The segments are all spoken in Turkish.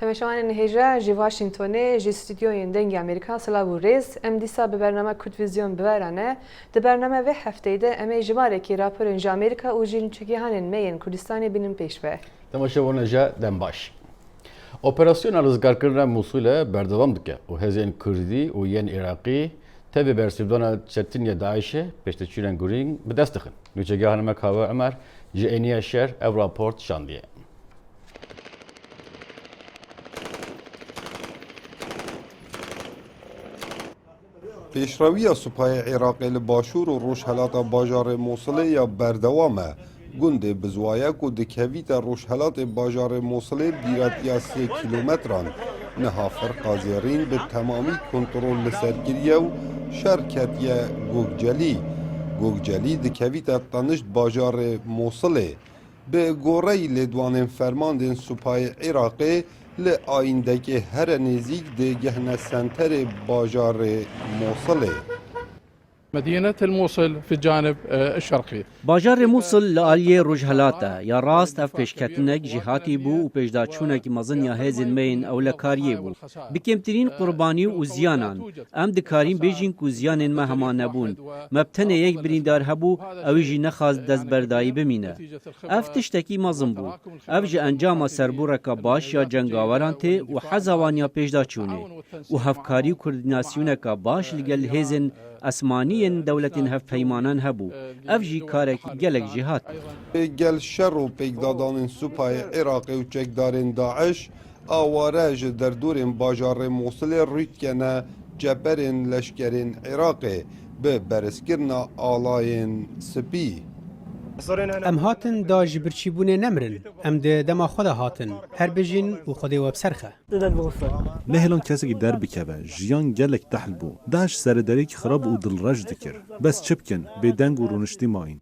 تماشاوان نهجه جی واشنگتن جی استودیوی دنگ امریکا سلام و ریز ام دیسا به برنامه کودویزیون ببرانه ده برنامه و هفته ده امی جماره کی راپور انجا امریکا و جین چکی هنن مین کردستانی بینم پیش به تماشاوان نهجه دم باش اپراسیون رزگارکردن موصول بردوام دکه و هزین کردی و ین عراقی تبی برسیدن چتنی داعش پشتچیرن گورینگ به دست خن نوچگی هنم کاوه عمر جینیا شهر او راپورت شاندیه پیشروی سپاه عراق لباشور و روشهلات باجار موصل یا بردوامه گنده بزوایک و دکویت روشهلات باجار موصل دیراتیا 3 کیلومتران نها فرقازیرین به تمامی کنترل سرگیریه و شرکتی گوگجلی دکویت تنشت باجار موصل به گوری لدوان فرماندن سپاه عراقی لآیندگی هر نزیک ده گهنه سنتر باجار موصل مدينة الموصل في الجانب الشرقي. باجار موصل لآلیه روجهلاته یا راست اف پیشکتنک جهاتی بو و پیشداچونک مزن یا هزین مین او لکاریه بو. بکمترین قربانی و زیانان ام دکارین بیجین کو زیانین ما همان نبون. مبتنه یک بریندار هبو اویجی نخواست دزبردایی بمینه. اف تشتکی مزن بو. اف جه انجام سربورک باش یا جنگاوران ته و حزوانیا پیشداچونه. و هفکاری و کوردیناسیونک باش لگل هزین اسمانیین دولتین هف پیمانان هبو افجی کارک گلک جهات گل شر و پیگدادان سپاه عراقی و چکدارین داعش آوارج در دورین باجار موصل ریتکنه جبرین لشکرین عراقی به برسکرنا آلاین سپی ام هاتن دا جبرچی بونه نمرن ام ده دما خود هاتن هر بجین و خود وب سرخه نهلان کسی در بکوه جیان گلک تحل بو داش سردریک خراب و دلرج دکر بس چپکن به دنگ و رونشتی ماین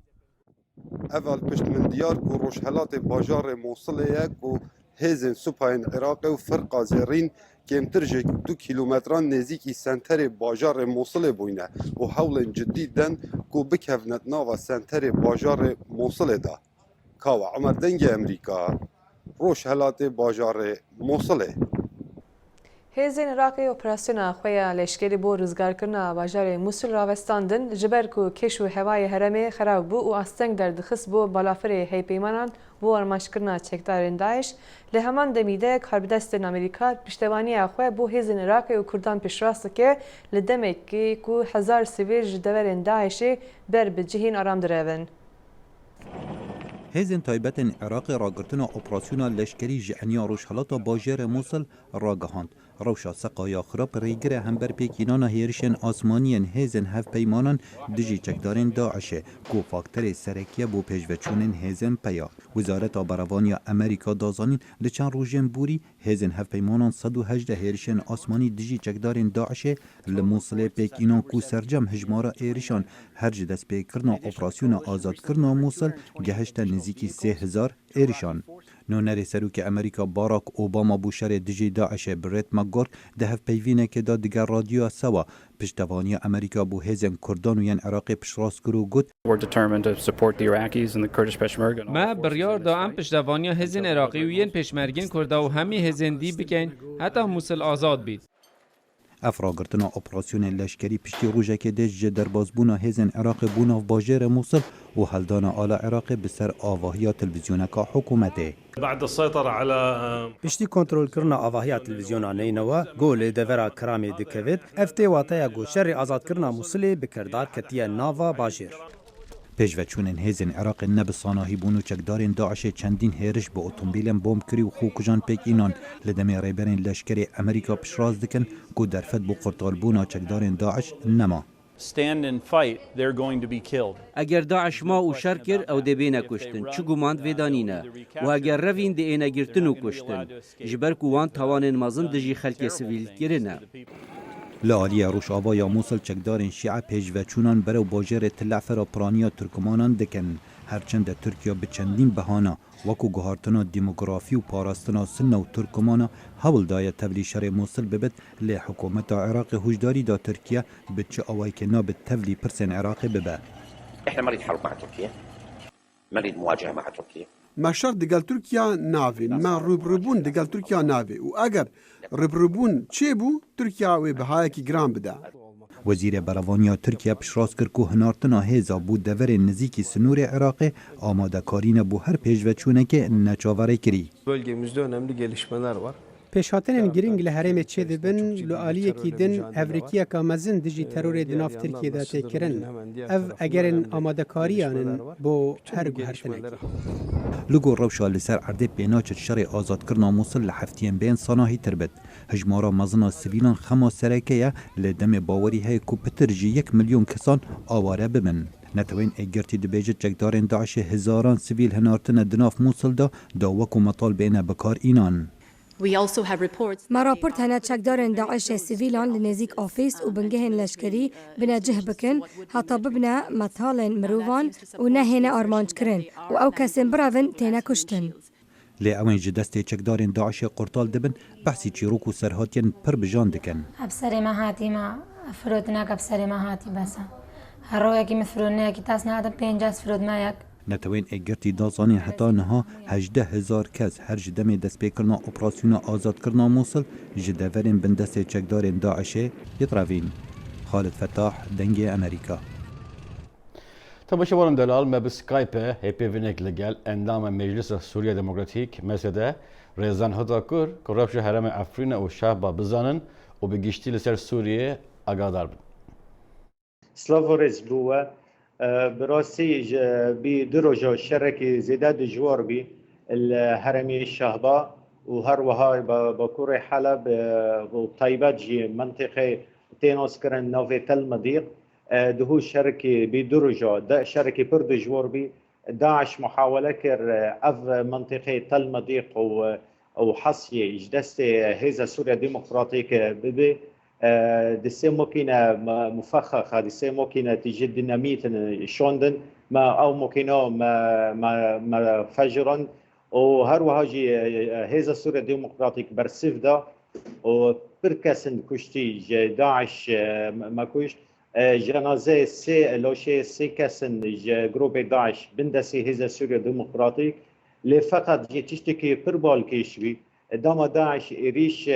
اول پشت من دیار کو روشهلات باجار موصل یک و هزین سپاین عراقی و فرقا زیرین کمتر جه 2 کیلومتران نزیکی سنتر باجار موصل بوینه و حول جدی دن کو بکفنت ناوا سنتر باجار موصل دا کاوا عمر دنگ امریکا روشهلات باجار موصل هزین عراقی اپراسیون خویا لشکری بو رزگارکرنا باجار موصل راوستاندن جبر کو کش و هوای هرمه خراب بو و استنگ در دخس بو بالافر هی پیمانان بو ارماشکرنا چکدارین داعش لهمان دمیده کاربدستن امریکا پشتوانی خواه بو هزین عراقی و کردان پیشراست که لدمک کو 1000 سیویل جدورین داعشی بر بجهین آرام درون هزین تایبتن عراق راگرتنا اپراسیونا لشکری جعنیا روشهلات باجار موصل راگهاند روشا سقایا خراب ریگر همبر پیکینانا هیرشن آسمانین هزین هف پیمانان دجی چکدارین داعشه کو فاکتر سرکیه بو پیجوچونین هزین پیا وزارت آبروانیا امریکا دازانین لچان روژن بوری هزین هف پیمانان 118 هیرشن آسمانی دجی چکدارین داعشه لموصل پیکینان کو سرجم هجمارا ایرشان هرج دست پیکرنا اپراسیون آزاد کرنا موصل گهشت نزیکی 3000 ایرشان نونر سروک امریکا باراک اوباما بوشر دجی داعش برت مگور ده هف پیوینه که دا دیگر رادیو سوا پشتوانی امریکا بو هزن کردان و ین عراقی پشراست کرو گوت ما بریار دا ام پشتوانی هزن عراقی و ین پشمرگین کرده و همی هزن دی بکن حتی موصل آزاد بید افراگرتنا اپراسیون لشکری پشتی روژه که دج دربازبونا هزن عراق بونا باجر موصل و هلدانا آلا عراق بسر آواهی تلویزیونکا حکومته بعد السيطرة على پشتی کنترل کرنا آواهی تلویزیونا نینوا گول دورا کرامی دکوید افتی واتیا گو شر آزاد کرنا موصلی بکردار کتیه ناوا باجر پیشوچونین هزین عراق نبساناهی بونو چکدارین داعش چندین هیرش با اتومبیلن بمب کری و خوکجان پیک اینان لدمی ریبرین لشکری امریکا پشراز دکن کو درفت بو قرطال بونا چکدارین داعش نما اگر داعش ما و شرکر او دبینه کشتن چو گماند ویدانینه و اگر روین دی اینه گرتن و کشتن جبر کوان توانین مزن دجی خلک سویل گرنه لعالی روش آوا یا موصل چکدارین شیعه پیشوچونان برو باجر تلعفر پرانیا ترکمانان دکن هرچند ترکیه به چندین بهانه وکو گهارتنا دیموگرافی و پاراستنا سن و ترکمانا حول دایه تبلی شر موصل ببت لی حکومت عراق هجداری دا ترکیه به چه آوائی که نا به تبلی پرسن عراق ببه احنا نريد حرب مع تركيا نريد مواجهة مع تركيا ما شر دگل ترکیه ناوی ما روبروبون دگل ترکیه ناوی و اگر روبروبون چه بو ترکیه و بهای کی گرام بده وزیر بروانیا ترکیه پشراس کرد که هنارتنا هیزا بود دور نزیکی سنور عراق آماده کارین بو هر پیشوچونه که نچاوره کری. Bölgemizde önemli gelişmeler var. پیشهاتنên girîng li herêmê çê dibin li aliyekî din evrikiyeka mezin dijî terorê di nav Tirkiyê de têkirin. Ev egerên amadekariyan in bo her guhertinekê. لگو روشا لسر عرده بیناچت شر آزاد کرنا موصل لحفتیان بین صناهی تربت. هجمارا مزنا سویلان خما سرکیه لدم باوری های کو پتر جی 1 میلیون کسان آواره ببن. نتوین اگرتی دبیجت جگدارین داعش هزاران سویل هنارتن دناف موصل دا وکو مطال بین بکار اینان. ما راپورت هنا چکدارن داعش سیویلان لنزیک آفیس و بنگهن لشکری بنا جه بکن حتی ببنا مطالن مروان و نهینا آرمانج کرن و او کسین براون تینا کشتن. لی اوین جدسته چکدارن داعش قرطال دبن بحثی چیروک و سرهاتین پر بجان دکن. ابسری ما هاتی ما فرودناک ابسری ما هاتی بسا. هر روی که مفرودنه که تاس نهادم 50 فرود ما یک. نتوین اگرتی دازانی حتی نها 18,000 کس هر جدمی دست پیکرنا اپراسیون آزاد کرنا موصل جدورین بندست چکدارین داعشه یطراوین. خالد فتاح دنگی امریکا. تباشوارم دلال ما بسكايب هيبي فينيك لجال اندام مجلس سوريا ديمقراطيك مسده ريزان هداكور كرابش هرم افرين او شعب بزانن وبيجشتي لسر سوريا اقادار بن. سلافوريز بوا براسي بدرجة شركة زيادة جوار بي الهرمي الشهباء وهروها بكوري حلب وطيبات جي منطقة تينوس كرن نوفي تل مضيق دهو شركة بدرجة دا شركة برد جوار بي داعش محاولة كر اف منطقة تل مضيق او حصية جدست هيزا سوريا ديمقراطيك ببي دسي ممكن مفخخة دسي ممكن تجي ديناميت شوندن ما او ممكن ما فجرا وهروها جي هيزا سوريا ديمقراطيك برسيف دا وبركسن كشتي داعش ما كشت جنازه سي لوشي سي كسن جروب داعش بندسي هيزا سوريا ديمقراطيك اللي فقط جي تشتكي بربال كيشوي دام داعش يريش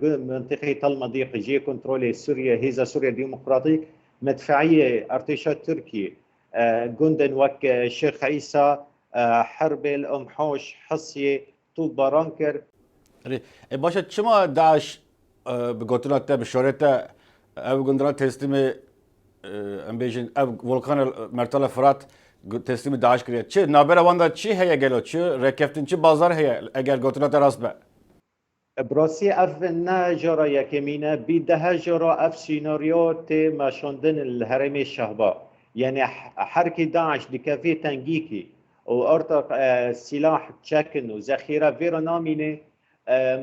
منطقة المضيق جي كنترولي سوريا هيزا سوريا ديمقراطيك مدفعية ارتشاد تركي جندن وك الشيخ عيسى حربل ام حوش حصية طوب بارانكر. باشا شما داعش بقولتنا بشورته او جندران تسليم امبيجن او volkan مرتل فرات تسليم داعش كريه چه نابره واندا چی هيا گلو چه رکفتن چه بازار هيا اگر گوتنا راست به براسي اف نجرا يكمينا بده جرا اف سيناريو تي ما شوندن الهرم الشهباء يعني حركه داعش دكافي تنجيكي وارتق سلاح تشكن وذخيره فيروناميني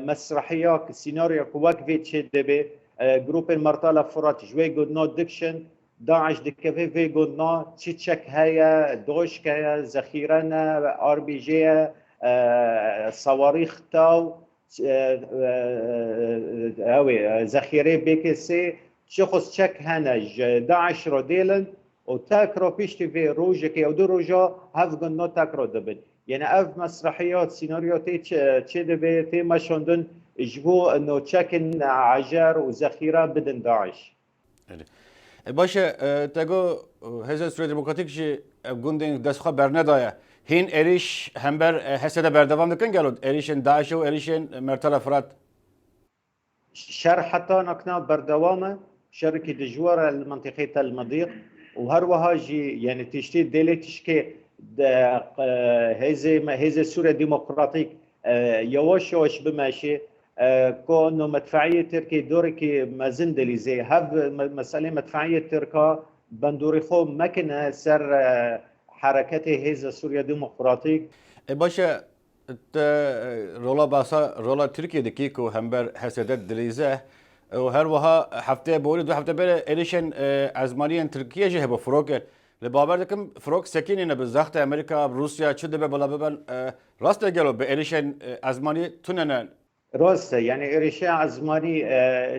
مسرحيات سيناريو كواكفي تشدبه جروب المرتله فرات جوي جودنا ديكشن داعش دكافي في جودنا تشيتشك هيا دوشك هيا ذخيرنا ار بي جي صواريخ تاو اوي ذخيره بكسي شخص تشك هنج داعش رو ديلن وتاكرو بيشتي في روجك او دروجا هفغن نو تاكرو دبن يعني اف مسرحيات سيناريو تي دبي تي ماشوندن جبو انه تشكن عجار وذخيره بدن داعش باشه تگو هزار سوريا ديمقراطيك جي گوندين دسخه برندايه هين اريش همبر حسده بردوام دكن گلود اريشن داعش و اريشن مرتل فرات شر حتى نكنا بردوامه شركه دجوار المنطقه المضيق وهروها جي يعني تشتي ديلي تشكي هزي سوريا ديمقراطيك يواش يواش بماشي كونه مدفعيه تركي دوركي مازندلي زي هاف مساله مدفعيه تركا بندوريخو مكنه سر حركته هزا سوريا ديمقراطيك باشه رولا باسا رولا تركيا دكيكو همبر حسدت دليزه وهر وها هفته بولي دو هفته بره اليشن ازمانيان تركيا جه بفروك لبابر دكم فروك سكينه بزخت امريكا روسيا چه دبه بلا ببن راست گلو به اليشن ازماني تونن راست يعني اريشا ازماني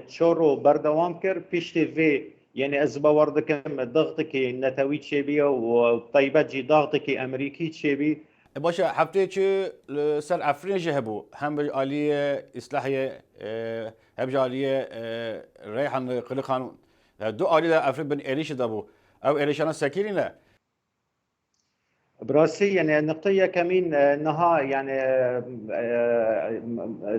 تشورو بردوام كر بيشتي في يعني ازبا دكم ضغطك نتوي تشبيه وطيبات جي ضغطك امريكي تشبي باشا هفته چه سر افرین جهبو هم به عالیه اصلاحیه هم به عالیه ریحان قلی خانون دو عالیه افرین بن ایریش دابو او ایریشانا سکیرینه براسي يعني النقطة كمين نها يعني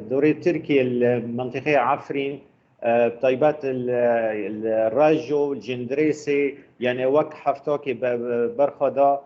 دوري تركيا المنطقة عفرين بطيبات الراجو الجندريسي يعني وك حفتوكي برخدا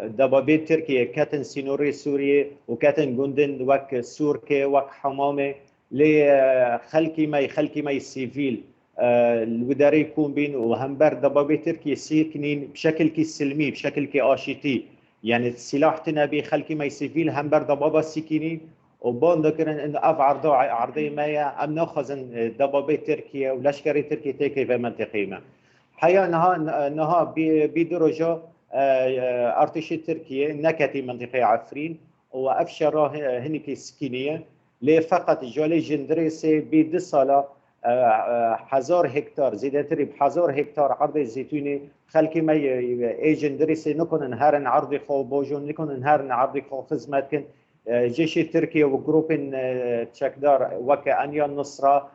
دبابات تركيا كاتن سينوري سوريا وكاتن جندن وك سوركي وك حمامة لخلكي ماي سيفيل الوداري يكون بين وهمبر دبابة تركيا سيكنين بشكل كي سلمي بشكل كي آشيتي يعني السلاح تنبي خلكي ماي سيفيل همبر دبابة سيكنين وبون ذكرن انه اف عرضي مايا ام ناخذن دبابة تركيا ولشكري تركيا تيكي في منطقة ما حيا نها بدرجة ارتش تركيا نكتي منطقة عفرين وافشر هنيك سكينية لي فقط جولي جندريسي بيد صلاة 1000 هكتار زيادتري ب1000 هكتار عرض الزيتوني خلكي ما ايجندريسي نكون نهارن عرضي خو بوجون نكون نهارن عرضي خو خدمتكن جيش تركيا وجروبن تشكدار وكا انيا النصرة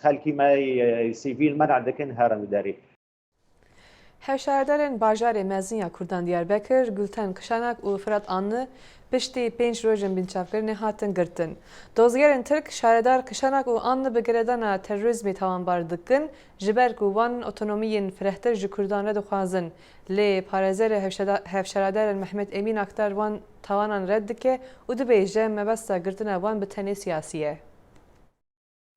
خلكي ما سيفيل منع دكن هارن داري هشاردارن باجار مزنیا کردان دیاربکر گلتن کشانک و فرات آنه پشتی 5 روزن بینچافکر نهاتن گرتن. دوزگرن ترک شاردار کشانک و آنه بگردان تروریسمی توان باردکن جبر گوان اتونومین فرهتر جکردان را دخوازن. لی پارازر هفشاردار محمد امین اکتر وان توانان رد که و دبیجه مبستا گرتن وان به تنی سیاسیه.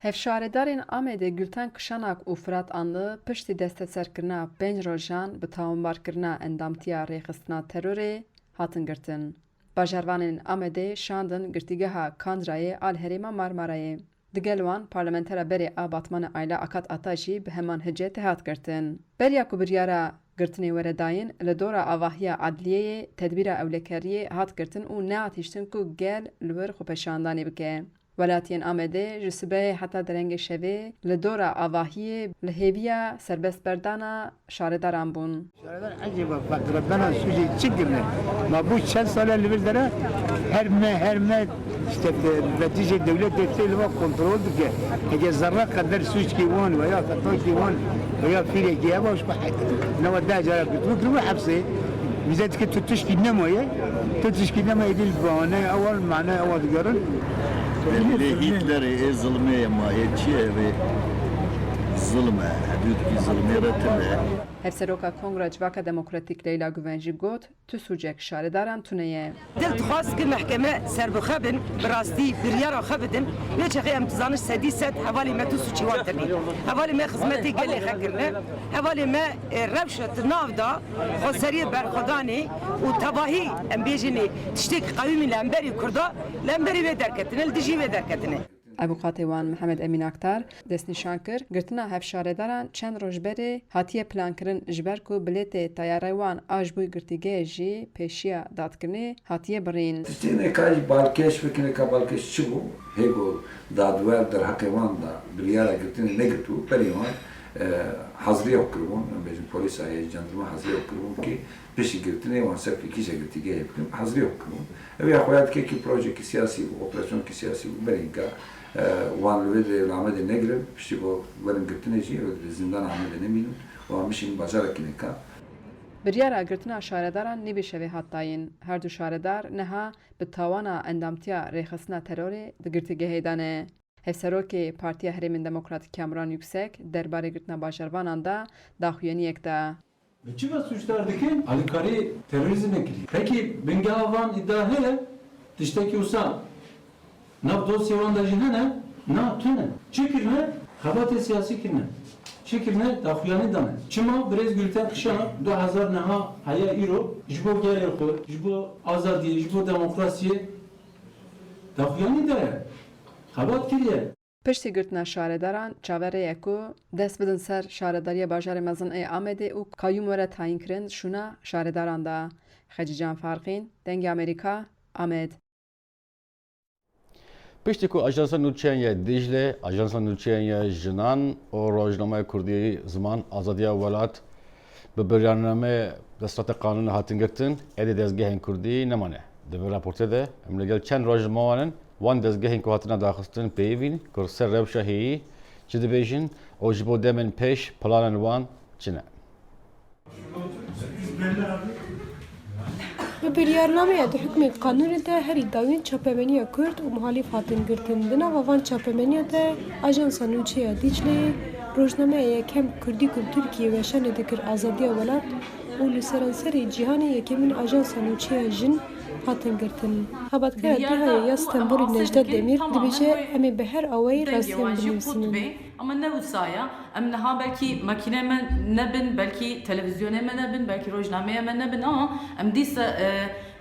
هفشاردارên Amedê Gülten Kışanak û Firat Anlı piştî desteserkirina 5 rojan bi tawambarkirina endamtiya rêxistina terorê hatin girtin. Bajarvanên Amedê şandin girtîgeha Kandrayê al Herêma Marmarayê. Digel wan parlamentera berê a Batmana Ayla Akat Ata jî bi heman hicê tehat girtin. Beriya ku biryara girtinê were dayîn li dora avahiya adliyeyê tedbîra ewlekeriyê hat girtin û neatîştin ku gel li wir xwepeşandanê bike. Welatiyên Amedê ji sibehê heta derengê şevê li dora avahiyê li hêviya serbestberdana şaredaran bûn. Şaredar eceba fakirabdana Sûcî çi girne. Ma bu çend sala li vir dere her me işte vetîjê devletê tê li ve kontrol dike. Eger zerre qeder sûçkî wan veya xetokî wan veya fîrekî heba baş neva da cara kutlu kırmı hepsi bize ki tutuşkî nemaye tutuşkî nemaye dil bahane evvel mana evvel digerin. Hitler'e zulmeye mahiyetçiye ve zulme, büyük zulmeye retime. Hevseroka Kongra Civaka Demokratik Leyla Güvenci got, tu sucek şaredaran tuneye. Dil dixwast ki mehkeme serbixwe bin, bi rastî biryara xwe bidin, lê çexê em dizaniş sedî sed hevalê me tu suçî wan tirnî. Hevalê me xizmetê gelê xwe kirine, hevalê me rewşa ti nav da xweseriyê berxwedanê û tevahî em bêjinê tiştekî qewîmî li emberî Kurda, li emberî wê derketine, li dijî wê derketine. Avukatê wan Mihemed Emîn Aktar destnîşan kir girtina hevşaredaran çend roj berê hatiye plankirin ji ber ku bilêtê tayarê wan a ji bo girtîgehê jî pêşiya dadkirinê hatiye birîn. Tiştêneka balkêş vekineka balkêş çi bû? Hêgo dadwer derhekê wan da biryara girtinê negirtû berî wan haziriya kiribûn bêjin polîsa yê jandarma haziriya kiribûn ki piştî girtinê wan ser kîşa girtîgehê bikin haziriya kiribûn. Ev ya xwe dikê projekî siyasî bû operasyonekî siyasî bû berî ka wan li wê Amedê negirin piştî bo werin girtinê jî zindana Amedê nemînin wan mişîn bajarekî neka. Biryara girtina şaredaran nîvê şevê hat dayîn. Her du şaredar neha bi tawana endamtiya rêxistina terorê di girtîgehê de ne. Hevserokê Partiya Herêmên Demokratîk Kamuran Yüksek derbarê girtina bajarvanan da daxuyaniyek da. Çiva suçlar dikin alîkarî terörizme kiriye. Peki bingehavan iddia heye tiştekî wisa nav dosya wan da jî hene na tune çi kirine xebatê siyasî kirine çi kirine daxuyanî dane. Çima Birêz Gülten Kışanak 2000 neha heye îro ji bo gelê xwe ji bo azadiyê ji bo demokrasiyê daxuyanî daye xebat kiriye. Piştî girtina şaredaran çaverê ye ku dest bidin ser şaredariya bajarê mezin ê Amedê û kayyum were tayîn kirin şûna şaredaran da. Xecican Farxîn, Dengê Amerîka, Amed. Piştî ku Ajansa Nûçeyên Dicle, Ajansa Nûçeyên Jinan û Rojnamaya Kurdî Ziman Azadiya Welat Bi beyaname destata kanunu hatin girtin, edi dezgehên Kurdî nemane. Di vê raportê de em li gel çend roj ji mawanin wan dezgehên ku hatine daxistin peyivîn ku ser rewşa hêyî çi dibêjin û ji bo demên pêş planên wan çi ne. Bi biryarnameya di hukmê kanûnê de herî dawîn çapemeniya Kurd û muhalîf hatin girtin. Di nava van çapemeniya de Ajansa Nûçeya Dîcleyê rojnameya yekem Kurdî ku Tirkiye weşanê dikir azadiya welat û li seranserê cîhanê yekemîn Ajansa Nûçeya Jin hatin girtin. Xebatkara Dihayê ya Stenbolê Necdet Demîr dibêje em ê bi her awayî rastiyan binivîsînin. Ama ne usaya, em neha belki makine me nebin, belki televizyona me nebin, belki rojnameye me nebin ama em dîse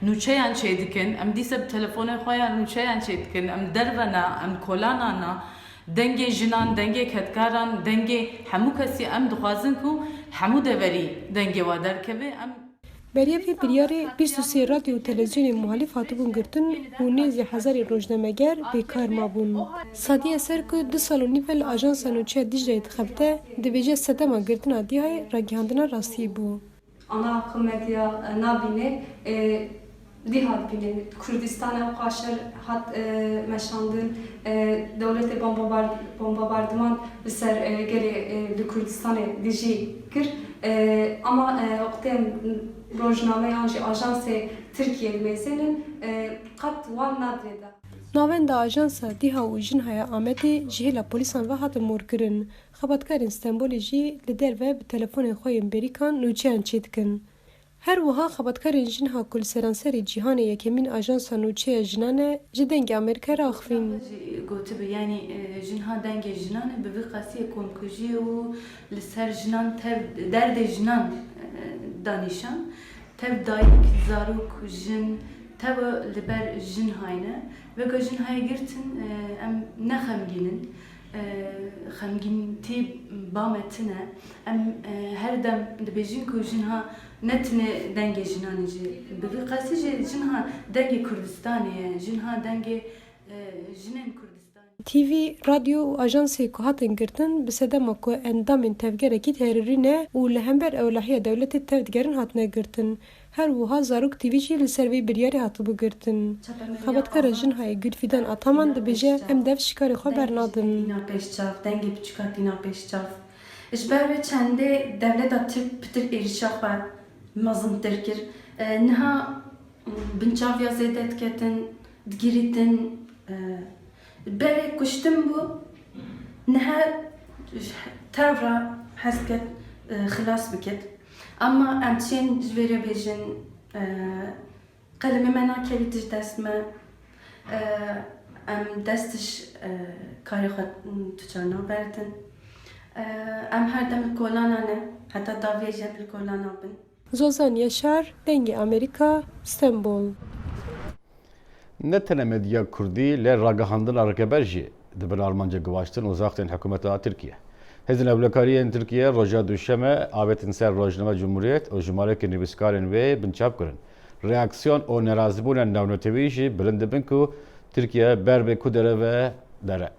nûçeyan çê dikin, em dîse bi telefonê xwe ya nûçeyan çê dikin, em dervena, em kolanana, dengê jinan, dengê ketkaran, dengê hemû kesî em dixwazin ku hemû deverî dengê wa derkeve em Beryevê biryarê 23 radyo û televizyonê muhalîf hatibûn girtin û nêzî hezarê rojnameger bêkar mabûn. Sadiye ser ku 2 sal û nîv li Ajansa Nûçeya Dîcleyê dixebite, dibêje sedema girtina Dihayê ragihandina rastiyê bû. Ana akı medya nabîne dîhat bîne Kurdistanê qaşer hat meşandin dewletê bombardıman bi ser gelê li Kurdistanê dijî kir ama wextê rojnameyan jî Ajansê Tirkiye mêzenin qet wan nadrêda. Navenda Ajansa Dîha û Jinhaya Amedê ji hêla polîsan ve hatin morkirin. Xebatkarên Stenbolê jî li derve bi telefonên xwe yên berîkan nûçeyan çê dikin. Her wiha xebatkarên Jinha ku li seranserê cîhanê yekemîn Ajansa Nûçeya Jinan e ji dengê Amerîkayê re axivîn. Gotibe yani jinha dengê jinan bi vî qasiyê komkujiyê û li ser jinan tev derdê jinan danîşan tev dayîk zarok jin tev li ber jinhayne ve ku jinhayê girtin em ne xemgînin xemgîntî bametine em her dem dibêjin ku jinha netine dengê jinanê jî bi vî qasî jî jinha dengê Kurdistanê ye jinha dengê jinên Kurdistan. TV, radyo û ajansê ku hatin girtin bi sedema ku endamên tevgerekî terorî ne û li hember ewlehiya dewletê tev digerin hatine girtin. Her wiha Zarok TV jî li ser vê biryarê hatibû girtin. Xebatkara Jinhayê Gülfidan Ataman dibêje em dev şikarê xwe bernadin. Pêşçav, dengê biçûka tîna pêşçav. Ji ber vê çendê dewleta Tirk pitir êrişa xwe mezintir kir. Niha binçaviya zêde diketin, digirîtin. Berê kuştin bû, niha tevra hez ket xilas bikit. Ama em çên ji vê re bêjin qelemê me nakevî tij dest me, em dest tij karê xwe tu naberdin. Em her dem li kolana ne, heta davêjin li kolana bin. Zozan Yaşar, Dengê Amerîka, Stenbol. Ne tene medya Kurdî le ragihandina rikeber jî dibin armanca giwaştin û zaxtên hikûmeta Tirkiye. Hêzên Ewlekariyên Tirkiye roja duşeme avêtin ser Rojname Cumhuriyet û ji malekên nivîskarên wê binçav kirin. Reaksiyon û nerazîbûnên navnetewî jî bilind dibin ku Tirkiye ber bê ku dereve dere.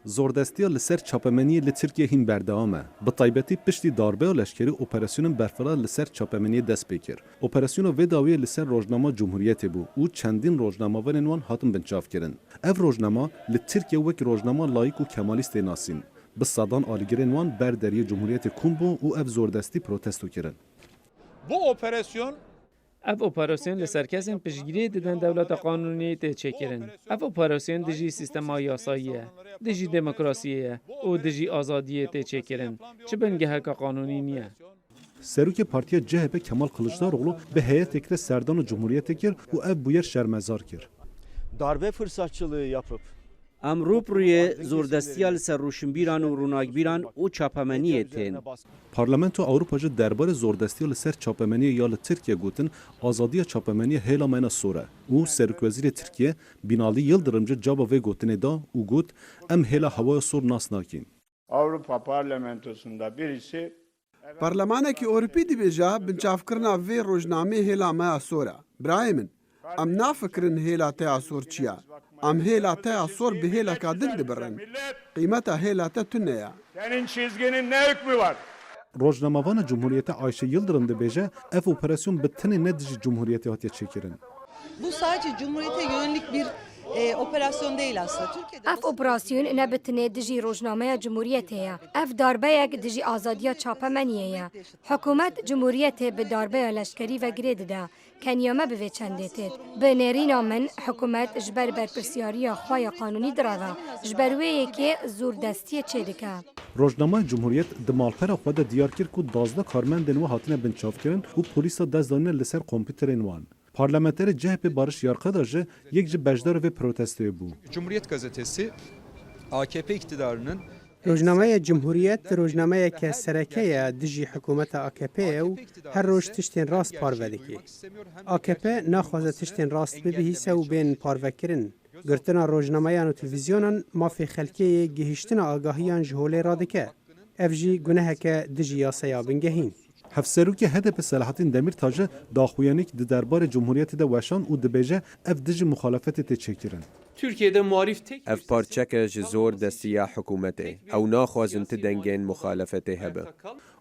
Zordestiya li ser çapemeniyê li Tirkiye hîn berdewam e. Bi taybetî piştî darbeya leşkerî operasyonên berfira li ser çapemeniyê dest pê kir. Operasyona vê dawiyê li ser Rojnama Cumhuriyetê bû û çendîn rojnamaverên wan hatin binçav kirin. Ev rojnama li Tirkiye wek rojnama layîk û kemalîstê nasîn. Bi sadan alîgirên wan ber deriyê Cumhuriyetê kum bû û ev zordestî protesto kirin. Bu operasyon Ev operasyon li ser kesên piştgirî didin dewleta qanûnî tê çêkirin. Ev operasyon dijî sîstema yasayî ye, dijî demokrasiyê ye û dijî azadiyê tê çêkirin. Çi bingeheka qanûnî niye? Serokê Partiya CHP Kemal Kılıçdaroğlu bi heyeteke serdan û Cumhuriyetê kir û ev bûyer şermezar kir. Darbe fırsatçılığı yapıp Em rûpirûyê zordestiya li ser rûşinbîran û rûnakbîran û çapemeniyê tên. Parlamento Awropa ji derbarê zordestiya li ser çapemeniyê ya li Tirkiye gotin azadiya çapemeniyê hêla mena sor e û Serokvezîrê Tirkiye Binalî Yıldırım ji caba vê gotinê da û got em hêla hewaya sor nas nakin. Avrupa Parlamentosu'nda birisi Parlamenekî Ewropî dibêje binçavkirina vê rojnamê hêla me sor e. Birayê min, em nafikirin hêla te sor çi ye. Em hêla te sor bi hêleka din dibirin. Qîmeta hêla te tune ye. Senin çizginin ne hükmü var? روزنامه‌وان جمهوریت عایشه یلدرم dibêje ev operasyon bi tenê ne dijî cumhuriyetê hatiye çêkirin. Bu sadece Cumhuriyet'e yönelik bir operasyon değil aslında. Türkiye'de ev operasyon ne bitine dijî rojnameya Cumhuriyetê ye. Ev darbeyek dijî azadiya çapemeniyê ye. Hikûmet Cumhuriyetê bi darbeya leşkerî ve girê dide. Kenyame bi vê çendê têt. Bi nêrîna min hikûmet ji ber berpirsiyariya xwe ya qanûnî direve. Ji ber wê yekê zûrdestiyê çê dike. Rojnamaya Cumhuriyet di malpera xwe de diyar kir ku 12 karmendên we hatine binçavkirin û polîsa dest danîne li ser kompîterên wan. Parlamenterê CHP Barış Yarqada ji yek ji bejdar ve protestoya bû. Cumhuriyet gazetesi AKP iktidarının Rojnameya Cumhuriyet rojnameyeke serekeye dijî hikûmeta AKP û her roj tiştên rast parve dike. AKP naxwaze tiştên rast bibihîse û bên parvekirin. Girtina rojnameyan û televîzyonan mafê xelkeyê gihîştina agahiyan ji holê radike. Ev jî guneheke dijî yasaya bingehîn. Hevserûkê HDP Selahattin Demirtaş daxuyanîk di derbarê Cumhuriyetê de weşan û dibêje ev dijî muxalefetê tê çêkirin. Türkiye'de muhalif tek ev parçeke ji zor destiya hikûmetê. Ew naxwazin ti dengên muxalefetê hebe.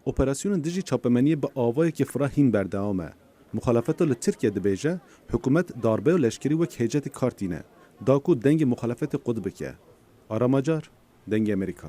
Operasyonun dijî çapemeniyê bi avayekî fira hîn berdewam e. Muxalefeta li Tirkiye dibêje hikûmet darbe û leşkerî wek hêcetê kartîne. Da ku dengê muxalefetê qut bike. Aramacar, dengê Amerîka.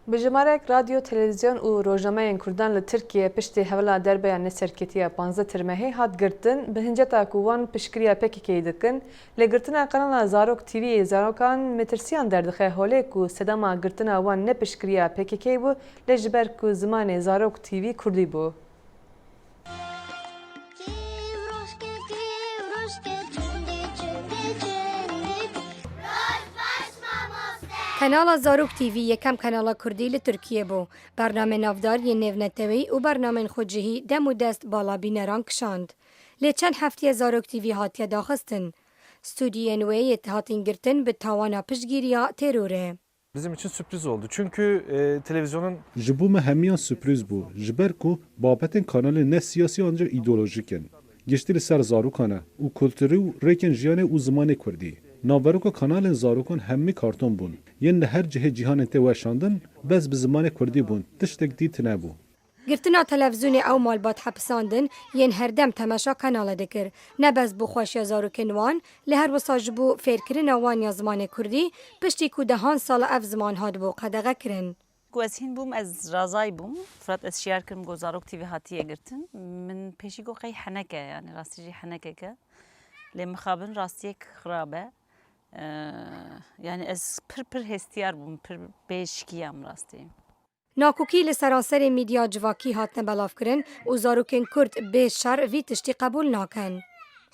Bi jimarek radyo, televizyon û rojnameyên Kurdan li Tirkiye piştî hewila derbeya neserketiya 15 tirmehê hat girtin, bi hinceta ku wan piştgiriya PKK'yê dikin, lê girtina kanala Zarok TV'yê zarokan metirsiyan derdixe holê ku sedema girtina wan ne piştgiriya PKK bû, lê ji ber ku zimanê Zarok TV Kurdî bû. Kanala Zarok TV yekam kanala Kurdî li Tirkiye bû. Bername navdar yên nêvnetewî û bernamên xwecihî dem û dest balabîneran kişand. Lê çend heftiye Zarok TV hatiye daxistin. Stûdyên wê yê hatin girtin bi tawana piştgiriya terorê. Bizim için sürpriz oldu. Çünkü televizyonun Ji bo me hemiyan sürpriz bû. Ji ber ku babetên kanalê ne siyasî ancak îdeolojîk in. Giştî li ser zarokan e û kulturî û rêkên jiyanê û zimanê Kurdî. Navberoka kanalên zarokan hemî karton bûn. Yên li her cihê cîhanê tê weşandin, bez bi zimanê Kurdî bûn. Tiştek dît nebû. Girtina televizyonê ew malbat hepsandin yên herdem temeşa kanala dikir. Ne bez bû xweşiya zarokên wan, lê her wisa ji bo fêrkirina wan ya zimanê Kurdî, piştî ku dehan sala ev ziman hatibû qedexe kirin. Ku ez hîn bûm, ez razayî bûm. Firat ez şiyar kirim ku Zarok TV hatiye girtin. Min pêşî got qey heneke yani rastî jî henekeke. Lê mixabin rastiyek xirab e. Yani ez pir hestiyar bûm, pir bêşikiyam rastî. Nakokî li seranserê mîdya civakî hatine belavkirin û zarokên Kurd bê şer vî tiştî qebûl nakin.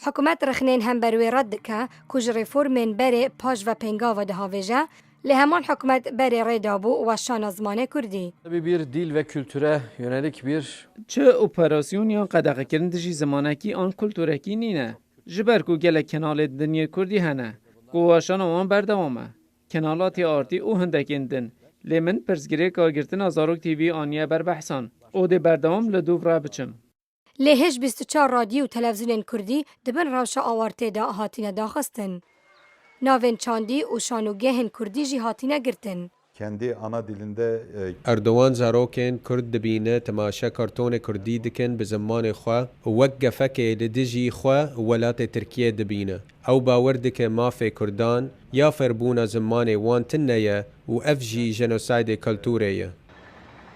Hikûmet rexnên hember wê red dike ku ji reformên berê paş ve pengava dihavêje, lê heman hikûmet berê rêda bû weşana zimanê Kurdî. Bir dil ve kültüre yönelik bir Çi operasyon yan qedexekirin dijî zimanekî an kulturekî nîne. Ji ber ku gelek kenalê dinyê Kurdî hene. Ku weşana wan berdewam e. Kenalatê artî û hindekên din. Lê min pirsgirêka girtina Zarok TV aniye berbehsan. O dê berdewam li dûv re biçim. Lê hêj 24 radyo û televizyonên Kurdî dibin rewşa awartê de hatine daxistin. Navên çandî û şanûgehên Kurdî jî hatine girtin. Kendi ana dilinde Erdoğan zarokên Kurd dibîne temaşa kartonê Kurdî dikin bi zimanê xwe û wek gefekê li dijî xwe û welatê Tirkiye dibîne. Ew bawer dike mafê Kurdan ya ferbûna zimanê wan tune ye û ev jî jenosaydê kulturê ye.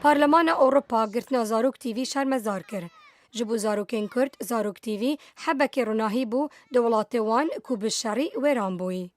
Parlemana Ewropa girtina Zarok TV şermezar kir. Ji bo zarokên Kurd, Zarok TV hebekê ronahî bû di welatê wan ku bi şerî wêran bûyî.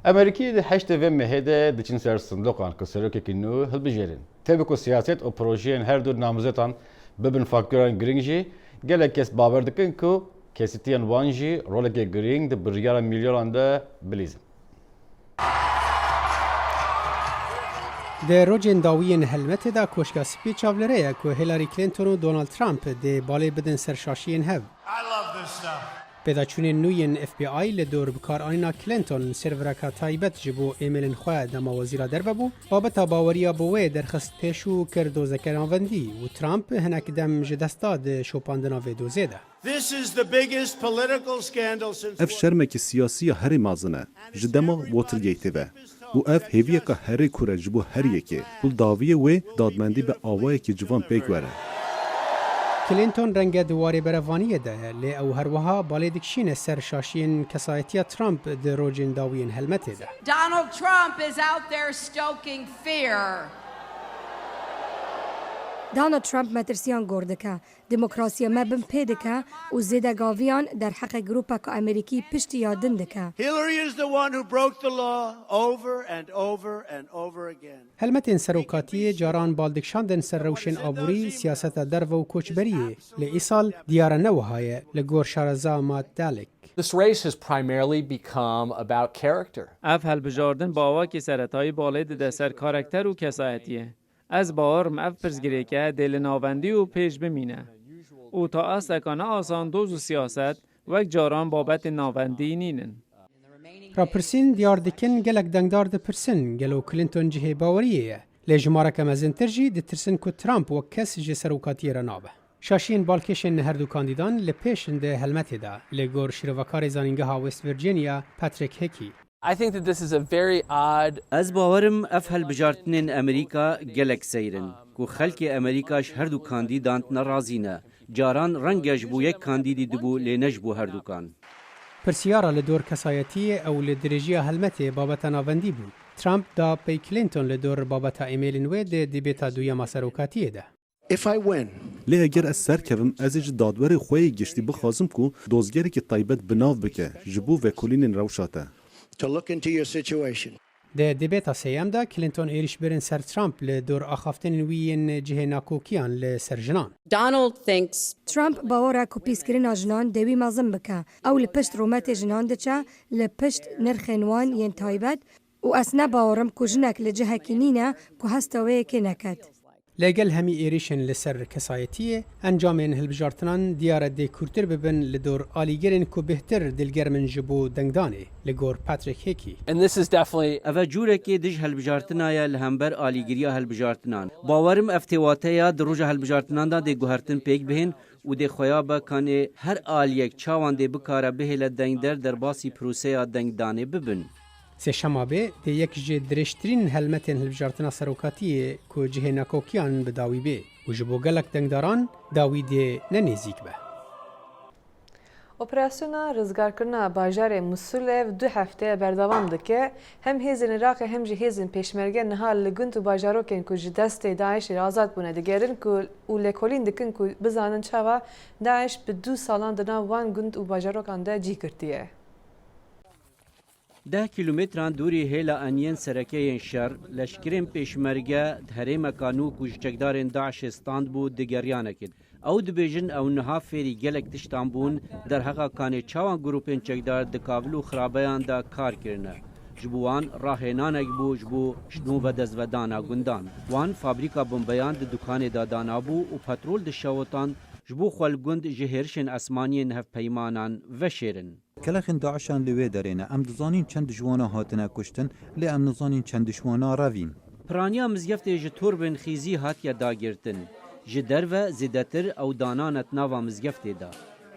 Amerîkî di heştê ve mehê de diçin ser sindoqan ku serokekî nû hilbijêrin. Tevî ku siyaset û projeyên her du namzetan bibin faktörên giring jî, gelek kes bawer dikin ku kesîtiyên wan jî rolekê giring di biryara milyonan de bilîzin. Di rojên dawiyên helmetê de koşka spî çavlere ye ku Hillary Clinton û Donald Trump dê balê bidin ser şaşiyên hev. پێداچوونên nû yên FBI li dor bikarîna Clinton servereka taybet ji bo êmailên xwe dema wezîra derve bû, babeta baweriya bi wê derxist pêş û kir dozeke navendî û Trump hinek dem ji dest da di şopandina vê dozê de. ev şermekî siyasî ya herî mezin e ji dema Watergate ve û ev hêviyeka herî kure ji bo her yekê û daviyê wê dadmendî bi awayekî civan pêk were. Clinton renge di warê berevaniyê de ye lê ew her wiha balê dikişîne ser şaşiyên kesayetiya Trump di rojên dawiyên helmetê de. Donald Trump is out there stoking fear. Donald Trump metirsiyan gor dike, demokrasiya me bin pê dike û zêdegaviyan derheqê grûpeka Amerîkî piştî ya din dike. Hillary is the one who broke the law over and over again. Helmetên serokatiyê caran baldikşandin ser rewşên aborî, siyaseta derve û koçberiyê. Lê îsal diyara ne wiha ye li gor Şareza Matt Dallek. This race has primarily become about character. Ev helbijardin bawakê seretayî balê dide ser karakter û kesayetiye. Ez bawerim ev pirsgirêke dêlinavendî û pêş bimîne. û ta asteka ne asandoz û siyaset wek caran babetên navendî nînin. Rapirsîn diyar dikin gelek dengdar dipirsin gelo Clinton cihê baweriyê ye. Lê jimareke mezintir jî ditirsin ku Trump wek kes ji serokatiyê re nabe. Şaşiyên balkêşên her du kandîdan li pêşin de helmetê de lê gor şîrovekarê zanîngeha West Virginia Patrick Hickey. I think that this is a very odd. Ez bawerim ev helbijartinên Amerîka gelek seyrin ku xelkê Amerîkaş her du kandîdan nerazî ne. Caran renge ji bo yek kandîdî dibû lê ne ji bo her dukan. Pirsiyara li dor kesayetiyê ew li dirêjiya helmetê babeta navendî bû. Trump da pey Clinton li dor babeta êmailên wê de dîbêta duyema serokatiyê de. Lê eger ez serkevim ez ê ji dadwerê xwe yê giştî bixwazim ku dozgerekî taybet binav bike ji bo vekolînên rewşa te. Di dêbêta sêyem de Clinton êrişbirin ser Trump li dor axaftinên wî yên cihê nakokiyan li ser jinan. Donald thinks Trump bawera ku pîskirina jinan dewî mezin bike. Ew li pişt rometê jinan diçe, li pişt nirxên wan yên taybet û ez nebawerim ku jinek li cihekî nîne ku hesta wê yekê neket. Lêgel hemî êrişên li ser kesayetiyê, encamên hilbijartinan diyare dê kûrtir bibin li dor alîgerên ku bêhtir dilgermin ji bo dengdanê li gor Patrick Hickey. And this is definitely Ev curekê dij helbijartina ye li hember alîgiriya helbijartinan. Bawerim ev têwateya di roja helbijartinan da dê guhertin pêk bihên û dê xweya be kanê her aliyek çawan dê bikare bihêle dengder derbasî proseya dengdanê bibin. Sêşema bê dê yek ji dirêjtirîn helmetên hilbijartina serokatiyê ku cihê nakokiyan bi dawî bê û ji bo gelek dengdaran dawî dê ne nêzik be. Operasyona rizgarkirina bajarê Musulê du hefteyê berdewam dike. Hem hêzên Iraqê hem jî hêzên pêşmerge niha li gund û bajarokên ku ji destê Daişê azad bûne digerin ku û lêkolîn dikin ku bizanin çawa Daeş bi 2 salan di nav wan gund û bajarokan de cî girtiye. 10 kilometran dûrî hêla eniyên serekeyên şer, leşkerên pêşmerge herêmeka nû ku ji çekdarên Daişê stand bû digeryanekê. Ew dibêjin ew niha fêrî gelek tiştan bûn derheqa kanê çawan grûpên çekdar di kabil û xirabeyan de kar kirine. Ji bo wan rahênanek bû ji bo şinû ve dezvedana gundan. Wan fabrîka bombeyan di dukanê da danabû û petrol dişewotan ji bo xwelgund ji hêrişên esmaniyên hevpeymanan veşêrin. Kelexên Daişan li wê derê ne em dizanin çend dijwana hatine kuştin lê em nizanin çend dijwana revîn. Piraniya mizgeftê ji torbên xîzî hatiye dagirtin. Ji derve zêdetir ew dananet nava mizgeftê de.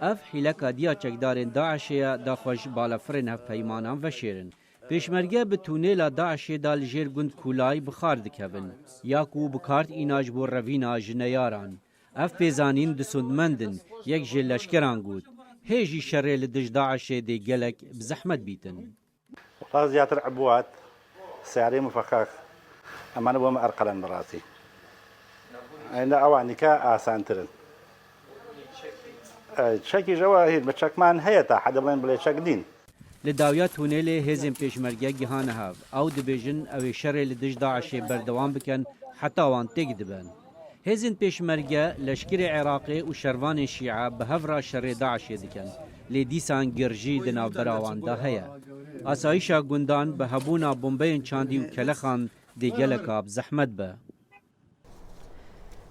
Ev hîleka diya çekdarên Daişê ye daxweş balafirên hevpeymanan veşêrin. Pêşmerge bi tûnêla Daişê da li jêr gund Kulay bixar dikevin. Ya ku bikart îna ji bo revîna jineyaran. Ev pêzanîn disundmendin, yek ji leşkeran got. Hê jî şerê li dij Daişê dê gelek bi zehmet bîtin. والله زيادة عبوات سعري مفخخ أما أنا بوم أرقلن براسي أنا أوعني كا أسانترن شكي جواهر بتشك مان هيتا حدا بين بلا شك دين Li dawiya tûnêlê hêzên pêşmerge gihane hev. Ew dibêjin ew ê şerê li dij Daişê berdewam bikin heta wan têk dibin. Hêzên pêşmerge leşkerê Iraqê û şervanên Şîa bi hevra şerê Daişê dikin. Lê dîsan girjî di navbera wan de heye. Asayişa gundan bi hebûna bombeyên çandî û kelexan dê geleka bi zehmet be.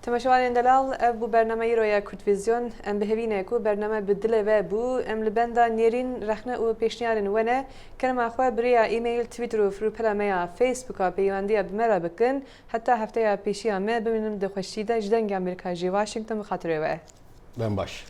تماشاوان دلال اف بو برنامه رویا کورتویزیون ام بهوینه کو برنامه بدله و بو ام لبندا نیرین رخنه و پیشنیارن ونه کلمه خو بریا ایمیل تویتر و فروپلا میا فیسبوکا پیواندی بمرا بکن حتی هفته پیشیا ما ببینم دخوشیده جدنگ امریکا جی واشنگتن بخاطره و Ben baş.